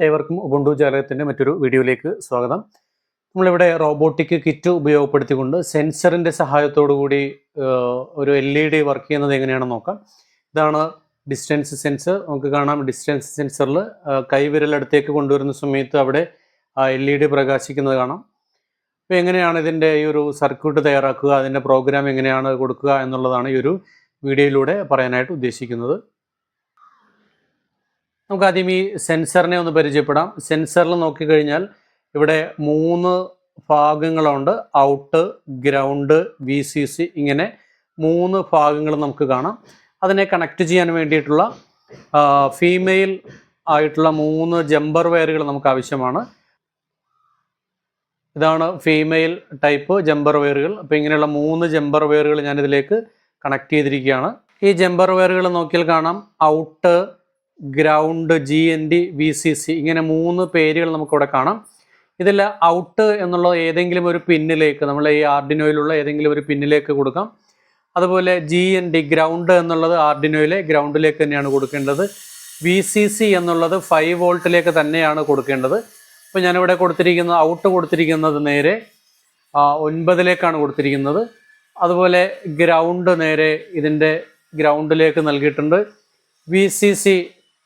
ഏവർക്കും ഉബുണ്ടു ജാലകത്തിൻ്റെ മറ്റൊരു വീഡിയോയിലേക്ക് സ്വാഗതം. നമ്മളിവിടെ റോബോട്ടിക് കിറ്റ് ഉപയോഗപ്പെടുത്തിക്കൊണ്ട് സെൻസറിൻ്റെ സഹായത്തോടുകൂടി ഒരു LED വർക്ക് ചെയ്യുന്നത് എങ്ങനെയാണെന്ന് നോക്കാം. ഇതാണ് ഡിസ്റ്റൻസ് സെൻസർ. നമുക്ക് കാണാം, ഡിസ്റ്റൻസ് സെൻസറിൽ കൈവിരലടുത്തേക്ക് കൊണ്ടുവരുന്ന സമയത്ത് അവിടെ LED പ്രകാശിക്കുന്നത് കാണാം. അപ്പോൾ എങ്ങനെയാണ് ഇതിൻ്റെ ഈ ഒരു സർക്യൂട്ട് തയ്യാറാക്കുക, അതിൻ്റെ പ്രോഗ്രാം എങ്ങനെയാണ് കൊടുക്കുക എന്നുള്ളതാണ് ഈ ഒരു വീഡിയോയിലൂടെ പറയാനായിട്ട് ഉദ്ദേശിക്കുന്നത്. നമുക്ക് ആദ്യം ഈ സെൻസറിനെ ഒന്ന് പരിചയപ്പെടാം. സെൻസറിൽ നോക്കിക്കഴിഞ്ഞാൽ ഇവിടെ 3 ഭാഗങ്ങളുണ്ട്. ഔട്ട്, ഗ്രൗണ്ട്, VCC, ഇങ്ങനെ 3 ഭാഗങ്ങൾ നമുക്ക് കാണാം. അതിനെ കണക്ട് ചെയ്യാൻ വേണ്ടിയിട്ടുള്ള ഫീമെയിൽ ആയിട്ടുള്ള 3 ജമ്പർ വയറുകൾ നമുക്ക് ആവശ്യമാണ്. ഇതാണ് ഫീമെയിൽ ടൈപ്പ് ജമ്പർ വയറുകൾ. അപ്പോൾ ഇങ്ങനെയുള്ള 3 ജമ്പർ വയറുകൾ ഞാനിതിലേക്ക് കണക്ട് ചെയ്തിരിക്കുകയാണ്. ഈ ജമ്പർ വയറുകൾ നോക്കിയാൽ കാണാം, ഔട്ട്, ഗ്രൗണ്ട്, GND, VCC, ഇങ്ങനെ 3 പേരുകൾ നമുക്കിവിടെ കാണാം. ഇതിൽ ഔട്ട് എന്നുള്ള ഏതെങ്കിലും ഒരു പിന്നിലേക്ക്, നമ്മൾ ഈ ആർഡിനോയിലുള്ള ഏതെങ്കിലും ഒരു പിന്നിലേക്ക് കൊടുക്കാം. അതുപോലെ GND, ഗ്രൗണ്ട് എന്നുള്ളത് ആർഡിനോയിലെ ഗ്രൗണ്ടിലേക്ക് തന്നെയാണ് കൊടുക്കേണ്ടത്. VCC എന്നുള്ളത് 5 വോൾട്ടിലേക്ക് തന്നെയാണ് കൊടുക്കേണ്ടത്. അപ്പോൾ ഞാനിവിടെ കൊടുത്തിരിക്കുന്നത്, ഔട്ട് കൊടുത്തിരിക്കുന്നത് നേരെ 9ലേക്കാണ് കൊടുത്തിരിക്കുന്നത്. അതുപോലെ ഗ്രൗണ്ട് നേരെ ഇതിൻ്റെ ഗ്രൗണ്ടിലേക്ക് നൽകിയിട്ടുണ്ട്. VCC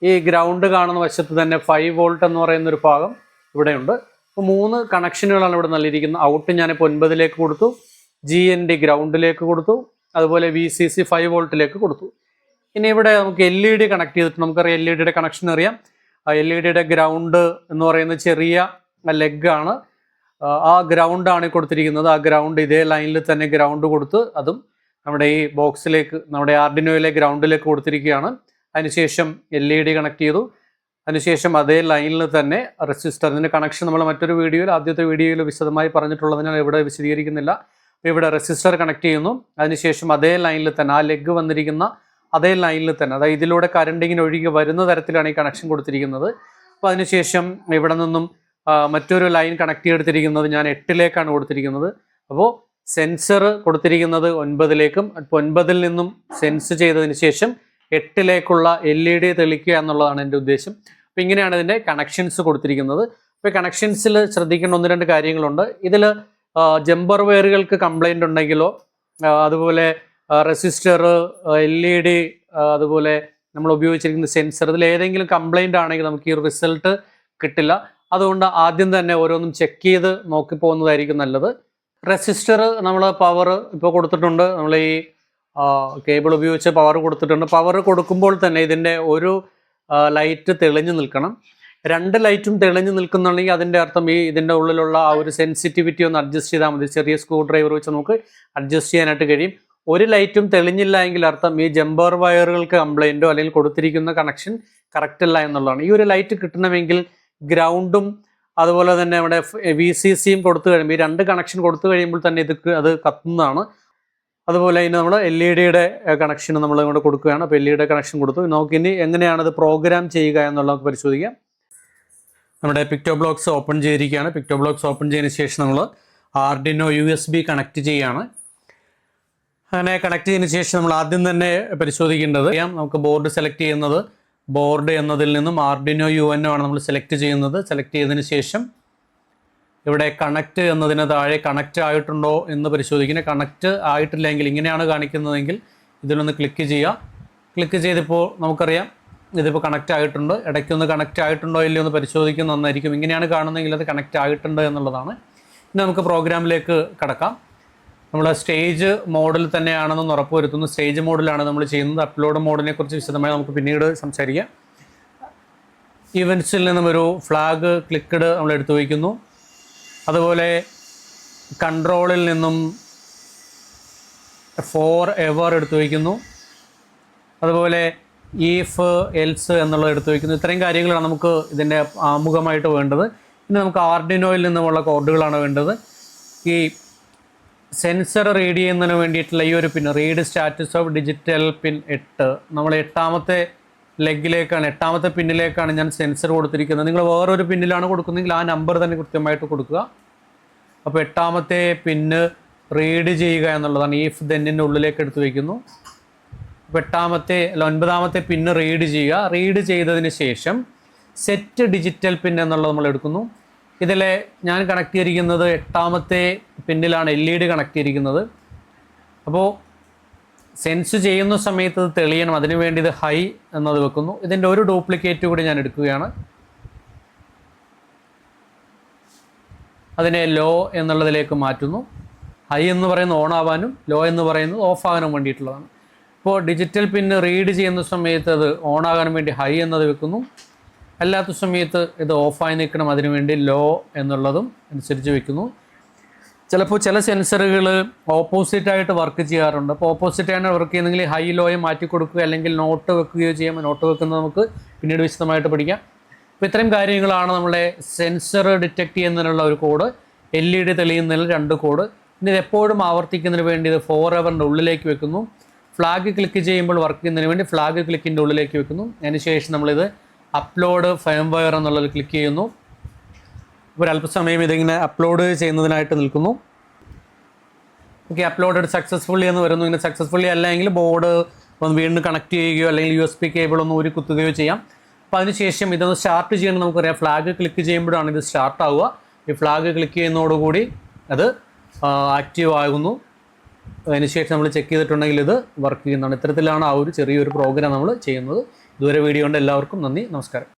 ഈ ഗ്രൗണ്ട് കാണുന്ന വശത്ത് തന്നെ 5 വോൾട്ട് എന്ന് പറയുന്നൊരു ഭാഗം ഇവിടെയുണ്ട്. അപ്പോൾ 3 കണക്ഷനുകളാണ് ഇവിടെ നൽകിയിരിക്കുന്നത്. ഔട്ട് ഞാനിപ്പോൾ 9ലേക്ക് കൊടുത്തു, GND ഗ്രൗണ്ടിലേക്ക് കൊടുത്തു, അതുപോലെ VCC 5 വോൾട്ടിലേക്ക് കൊടുത്തു. ഇനി ഇവിടെ നമുക്ക് LED കണക്ട് ചെയ്തിട്ട്, നമുക്കറിയാം LEDയുടെ കണക്ഷൻ അറിയാം. LEDയുടെ ഗ്രൗണ്ട് എന്ന് പറയുന്നത് ചെറിയ ലെഗാണ്. ആ ഗ്രൗണ്ടാണ് കൊടുത്തിരിക്കുന്നത്. ആ ഗ്രൗണ്ട് ഇതേ ലൈനിൽ തന്നെ ഗ്രൗണ്ട് കൊടുത്ത് അതും നമ്മുടെ ഈ ബോക്സിലേക്ക്, നമ്മുടെ ആർഡിനോയിലെ ഗ്രൗണ്ടിലേക്ക് കൊടുത്തിരിക്കുകയാണ്. അതിനുശേഷം LED കണക്ട് ചെയ്തു. അതിനുശേഷം അതേ ലൈനിൽ തന്നെ റെസിസ്റ്റർ, ഇതിൻ്റെ കണക്ഷൻ നമ്മൾ മറ്റൊരു വീഡിയോയിൽ, ആദ്യത്തെ വീഡിയോയിൽ വിശദമായി പറഞ്ഞിട്ടുള്ളതിനാൽ ഇവിടെ വിശദീകരിക്കുന്നില്ല. ഇവിടെ റെസിസ്റ്റർ കണക്ട് ചെയ്യുന്നു. അതിനുശേഷം അതേ ലൈനിൽ തന്നെ, ആ ലെഗ് വന്നിരിക്കുന്ന അതേ ലൈനിൽ തന്നെ, അതായത് ഇതിലൂടെ കറണ്ട് ഇങ്ങനെ ഒഴുകി വരുന്ന തരത്തിലാണ് ഈ കണക്ഷൻ കൊടുത്തിരിക്കുന്നത്. അപ്പോൾ അതിനുശേഷം ഇവിടെ നിന്നും മറ്റൊരു ലൈൻ കണക്ട് ചെയ്തെടുത്തിരിക്കുന്നത് ഞാൻ 8ലേക്കാണ് കൊടുത്തിരിക്കുന്നത്. അപ്പോൾ സെൻസർ കൊടുത്തിരിക്കുന്നത് 9ലേക്കും, 9ൽ നിന്നും സെൻസ് ചെയ്തതിന് ശേഷം 8ലേക്കുള്ള LED തെളിക്കുക എന്നുള്ളതാണ് എൻ്റെ ഉദ്ദേശം. അപ്പോൾ ഇങ്ങനെയാണ് ഇതിൻ്റെ കണക്ഷൻസ് കൊടുത്തിരിക്കുന്നത്. ഇപ്പോൾ കണക്ഷൻസിൽ ശ്രദ്ധിക്കേണ്ട 1-2 കാര്യങ്ങളുണ്ട്. ഇതിൽ ജമ്പർ വയറുകൾക്ക് കംപ്ലൈൻ്റ് ഉണ്ടെങ്കിലോ, അതുപോലെ റെസിസ്റ്റർ, LED, അതുപോലെ നമ്മൾ ഉപയോഗിച്ചിരിക്കുന്ന സെൻസർ, ഇതിൽ ഏതെങ്കിലും കംപ്ലൈൻ്റ് ആണെങ്കിൽ നമുക്ക് ഈ റിസൾട്ട് കിട്ടില്ല. അതുകൊണ്ട് ആദ്യം തന്നെ ഓരോന്നും ചെക്ക് ചെയ്ത് നോക്കി പോകുന്നതായിരിക്കും നല്ലത്. റെസിസ്റ്റർ നമ്മൾ പവർ ഇപ്പോൾ കൊടുത്തിട്ടുണ്ട്. നമ്മൾ ഈ കേബിൾ ഉപയോഗിച്ച് പവർ കൊടുത്തിട്ടുണ്ട്. പവർ കൊടുക്കുമ്പോൾ തന്നെ ഇതിൻ്റെ ഒരു ലൈറ്റ് തെളിഞ്ഞു നിൽക്കണം. 2 ലൈറ്റും തെളിഞ്ഞു നിൽക്കുന്നുണ്ടെങ്കിൽ അതിൻ്റെ അർത്ഥം ഇതിൻ്റെ ഉള്ളിലുള്ള ആ ഒരു സെൻസിറ്റിവിറ്റി ഒന്ന് അഡ്ജസ്റ്റ് ചെയ്താൽ മതി. ചെറിയ സ്ക്രൂ ഡ്രൈവർ വെച്ച് നമുക്ക് അഡ്ജസ്റ്റ് ചെയ്യാനായിട്ട് കഴിയും. ഒരു ലൈറ്റും തെളിഞ്ഞില്ല എങ്കിൽ അർത്ഥം ഈ ജമ്പർ വയറുകൾക്ക് കംപ്ലൈൻറ്റോ അല്ലെങ്കിൽ കൊടുത്തിരിക്കുന്ന കണക്ഷൻ കറക്റ്റ് അല്ല എന്നുള്ളതാണ്. ഈ ഒരു ലൈറ്റ് കിട്ടണമെങ്കിൽ ഗ്രൗണ്ടും അതുപോലെ തന്നെ ഇവിടെ VCCയും കൊടുത്തു കഴിയുമ്പോൾ, ഈ 2 കണക്ഷൻ കൊടുത്തു കഴിയുമ്പോൾ തന്നെ അത് കത്തുന്നതാണ്. അതുപോലെ ഇനി നമ്മൾ LEDയുടെ കണക്ഷൻ നമ്മൾ ഇങ്ങോട്ട് കൊടുക്കുകയാണ്. അപ്പോൾ LED കണക്ഷൻ കൊടുത്തു. നമുക്കിനി എങ്ങനെയാണത് പ്രോഗ്രാം ചെയ്യുക എന്നുള്ളത് നമുക്ക് പരിശോധിക്കാം. നമ്മുടെ പിക്ടോബ്ലോക്സ് ഓപ്പൺ ചെയ്തിരിക്കുകയാണ്. പിക്ടോബ്ലോക്സ് ഓപ്പൺ ചെയ്തതിന് ശേഷം നമ്മൾ ആർഡിനോ USB കണക്ട് ചെയ്യുകയാണ്. അങ്ങനെ കണക്ട് ചെയ്തതിന് ശേഷം നമ്മൾ ആദ്യം തന്നെ പരിശോധിക്കേണ്ടത്, നമുക്ക് ബോർഡ് സെലക്ട് ചെയ്യുന്നത്, ബോർഡ് എന്നതിൽ നിന്നും ആർഡിനോ UNO ആണ് നമ്മൾ സെലക്ട് ചെയ്യുന്നത്. സെലക്ട് ചെയ്തതിന് ശേഷം ഇവിടെ കണക്റ്റ് എന്നതിന് താഴെ കണക്റ്റ് ആയിട്ടുണ്ടോ എന്ന് പരിശോധിക്കുന്നത്. കണക്റ്റ് ആയിട്ടില്ലെങ്കിൽ, ഇങ്ങനെയാണ് കാണിക്കുന്നതെങ്കിൽ ഇതിലൊന്ന് ക്ലിക്ക് ചെയ്യുക. ക്ലിക്ക് ചെയ്തിപ്പോൾ നമുക്കറിയാം ഇതിപ്പോൾ കണക്റ്റ് ആയിട്ടുണ്ട്. ഇടയ്ക്കൊന്ന് കണക്റ്റ് ആയിട്ടുണ്ടോ ഇല്ലയോ എന്ന് പരിശോധിക്കുന്നത് നന്നായിരിക്കും. ഇങ്ങനെയാണ് കാണുന്നതെങ്കിൽ അത് കണക്റ്റ് ആയിട്ടുണ്ട് എന്നുള്ളതാണ്. ഇനി നമുക്ക് പ്രോഗ്രാമിലേക്ക് കടക്കാം. നമ്മൾ സ്റ്റേജ് മോഡിൽ തന്നെയാണെന്ന് ഉറപ്പുവരുത്തുന്നു. സ്റ്റേജ് മോഡിലാണ് നമ്മൾ ചെയ്യുന്നത്. അപ്ലോഡ് മോഡിനെ കുറിച്ച് വിശദമായി നമുക്ക് പിന്നീട് സംസാരിക്കാം. ഇവൻറ്റ്സിൽ നിന്നും ഒരു ഫ്ലാഗ് ക്ലിക്കഡ് നമ്മൾ എടുത്തു വയ്ക്കുന്നു. അതുപോലെ കൺട്രോളിൽ നിന്നും ഫോർ എവർ എടുത്തു വയ്ക്കുന്നു. അതുപോലെ ഈഫ്, എൽസ് എന്നുള്ളത് എടുത്തു വയ്ക്കുന്നു. ഇത്രയും കാര്യങ്ങളാണ് നമുക്ക് ഇതിൻ്റെ ആമുഖമായിട്ട് വേണ്ടത്. ഇനി നമുക്ക് ആർഡിനോയിൽ നിന്നുമുള്ള കോഡുകളാണ് വേണ്ടത്. ഈ സെൻസർ റീഡ് ചെയ്യുന്നതിന് വേണ്ടിയിട്ടുള്ള ഈ ഒരു PIN, read status of digital PIN 8, നമ്മൾ 8ാമത്തെ ലെഗിലേക്കാണ്, 8ാമത്തെ പിന്നിലേക്കാണ് ഞാൻ സെൻസർ കൊടുത്തിരിക്കുന്നത്. നിങ്ങൾ വേറൊരു പിന്നിലാണ് കൊടുക്കുന്നതെങ്കിൽ ആ നമ്പർ തന്നെ കൃത്യമായിട്ട് കൊടുക്കുക. അപ്പോൾ 8ാമത്തെ പിന്ന് റീഡ് ചെയ്യുക എന്നുള്ളതാണ്. ഈഫ് ദെന്നിൻ്റെ ഉള്ളിലേക്ക് എടുത്തു വയ്ക്കുന്നു. അപ്പോൾ 9ാമത്തെ പിന്ന് റീഡ് ചെയ്യുക. റീഡ് ചെയ്തതിന് ശേഷം സെറ്റ് ഡിജിറ്റൽ പിൻ എന്നുള്ളത് നമ്മൾ എടുക്കുന്നു. ഇതിലെ ഞാൻ കണക്ട് ചെയ്തിരിക്കുന്നത് 8ാമത്തെ പിന്നിലാണ് LED കണക്ട് ചെയ്തിരിക്കുന്നത്. അപ്പോൾ സെൻസ് ചെയ്യുന്ന സമയത്ത് ഇത് തെളിയണം, അതിനുവേണ്ടി ഇത് ഹൈ എന്നത് വെക്കുന്നു. ഇതിൻ്റെ ഒരു ഡ്യൂപ്ലിക്കേറ്റ് കൂടി ഞാൻ എടുക്കുകയാണ്, അതിനെ ലോ എന്നുള്ളതിലേക്ക് മാറ്റുന്നു. ഹൈ എന്ന് പറയുന്നത് ഓൺ ആവാനും ലോ എന്ന് പറയുന്നത് ഓഫ് ആകാനും വേണ്ടിയിട്ടുള്ളതാണ്. ഇപ്പോൾ ഡിജിറ്റൽ പിന്ന് റീഡ് ചെയ്യുന്ന സമയത്ത് അത് ഓൺ ആകാൻ വേണ്ടി ഹൈ എന്നത് വെക്കുന്നു, അല്ലാത്ത സമയത്ത് ഇത് ഓഫായി നിൽക്കണം, അതിനുവേണ്ടി ലോ എന്നുള്ളതും അനുസരിച്ച് വെക്കുന്നു. ചിലപ്പോൾ ചില സെൻസറുകൾ ഓപ്പോസിറ്റായിട്ട് വർക്ക് ചെയ്യാറുണ്ട്. അപ്പോൾ ഓപ്പോസിറ്റായിട്ട് വർക്ക് ചെയ്യുന്നെങ്കിൽ ഹൈ ലോയെ മാറ്റി കൊടുക്കുക, അല്ലെങ്കിൽ നോട്ട് വെക്കുകയോ ചെയ്യാം. നോട്ട് വെക്കുന്നത് നമുക്ക് പിന്നീട് വിശദമായിട്ട് പഠിക്കാം. അപ്പോൾ ഇത്രയും കാര്യങ്ങളാണ് നമ്മുടെ സെൻസർ ഡിറ്റക്ട് ചെയ്യുന്നതിനുള്ള ഒരു കോഡ്. LED തെളിയുന്നതിന് 2 code. ഇനി ഇത് എപ്പോഴും ആവർത്തിക്കുന്നതിന് വേണ്ടി ഇത് ഫോർഎവറിൻ്റെ ഉള്ളിലേക്ക് വെക്കുന്നു. ഫ്ലാഗ് ക്ലിക്ക് ചെയ്യുമ്പോൾ വർക്ക് ചെയ്യുന്നതിന് വേണ്ടി ഫ്ലാഗ് ക്ലിക്കിൻ്റെ ഉള്ളിലേക്ക് വെക്കുന്നു. അതിനുശേഷം നമ്മളിത് അപ്ലോഡ് ഫേംവെയർ എന്നുള്ളത് ക്ലിക്ക് ചെയ്യുന്നു. ഒരല്പസമയം ഇതിങ്ങനെ അപ്ലോഡ് ചെയ്യുന്നതിനായിട്ട് നിൽക്കുന്നു. ഓക്കെ, അപ്ലോഡ് സക്സസ്ഫുള്ളി എന്ന് വരുന്നു. ഇങ്ങനെ സക്സസ്ഫുള്ളി അല്ലെങ്കിൽ ബോർഡ് ഒന്ന് വീണ്ടും കണക്ട് ചെയ്യുകയോ അല്ലെങ്കിൽ USB കേബിൾ ഒന്ന് ഊരി കുത്തുകയോ ചെയ്യാം. അപ്പോൾ അതിനുശേഷം ഇതൊന്ന് സ്റ്റാർട്ട് ചെയ്യണം. നമുക്കറിയാം ഫ്ലാഗ് ക്ലിക്ക് ചെയ്യുമ്പോഴാണ് ഇത് സ്റ്റാർട്ട് ആവുക. ഈ ഫ്ലാഗ് ക്ലിക്ക് ചെയ്യുന്നതോടുകൂടി അത് ആക്റ്റീവ് ആകുന്നു. അതിനുശേഷം നമ്മൾ ചെക്ക് ചെയ്തിട്ടുണ്ടെങ്കിൽ ഇത് വർക്ക് ചെയ്യുന്നതാണ്. ഇത്തരത്തിലാണ് ആ ഒരു ചെറിയൊരു പ്രോഗ്രാം നമ്മൾ ചെയ്യുന്നത്. ഇതുവരെ വീഡിയോ കൊണ്ട് എല്ലാവർക്കും നന്ദി, നമസ്കാരം.